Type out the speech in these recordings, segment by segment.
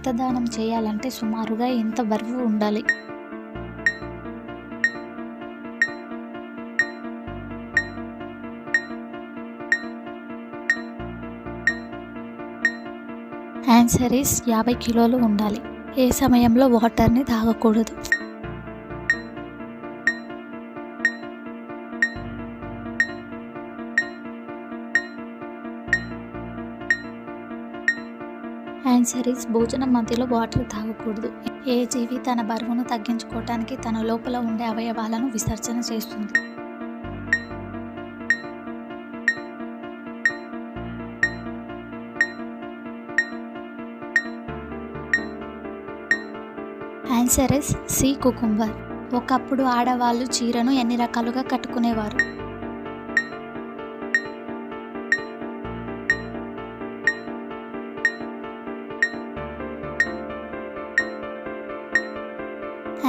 రక్తదానం చేయాలంటే సుమారుగా ఎంత బరువు ఉండాలి? ఆన్సర్ ఈస్ 50 కిలోలు ఉండాలి. ఏ సమయంలో వాటర్ని తాగకూడదు? ఆన్సర్ ఈస్ భోజనం మధ్యలో వాటర్ తాగకూడదు. ఏ జీవి తన బరువును తగ్గించుకోవటానికి తన లోపల ఉండే అవయవాలను విసర్జన చేస్తుంది? Answer is sea cucumber. ఒకప్పుడు ఆడవాళ్ళు చీరను ఎన్ని రకాలుగా కట్టుకునేవారు?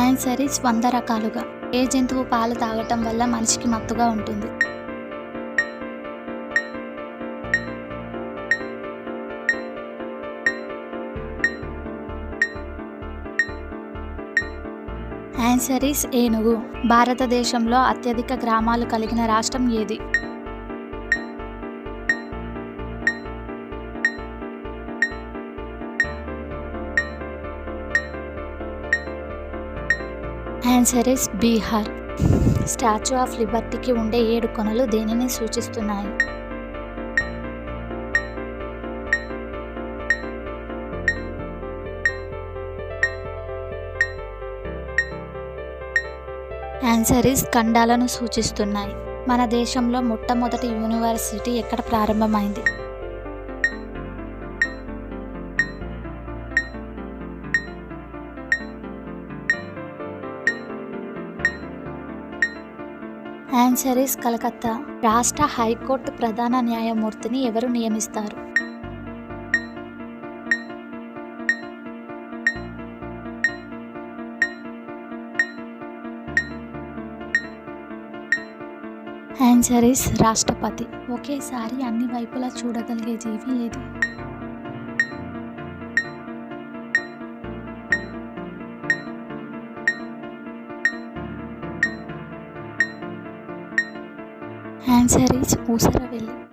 ఆన్సర్ ఇస్ 100 రకాలుగా. ఏ జంతువు పాలు తాగటం వల్ల మనిషికి మత్తుగా ఉంటుంది? ఆన్సర్ ఈస్ ఏనుగు. భారతదేశంలో అత్యధిక గ్రామాలు కలిగిన రాష్ట్రం ఏది? Answer is Bihar. Statue of లిబర్టీకి ఉండే 7 కొనలు దేనిని సూచిస్తున్నాయి? ఆన్సర్ ఈస్ ఖండాలను సూచిస్తున్నాయి. మన దేశంలో మొట్టమొదటి యూనివర్సిటీ ఎక్కడ ప్రారంభమైంది? Answer is Calcutta. రాష్ట్ర హైకోర్టు ప్రధాన న్యాయమూర్తిని ఎవరు నియమిస్తారు? ఆన్సర్ ఈస్ రాష్ట్రపతి. ఒకేసారి అన్ని వైపులా చూడగలిగే జీవి ఏది? Answer is Oosaravelli.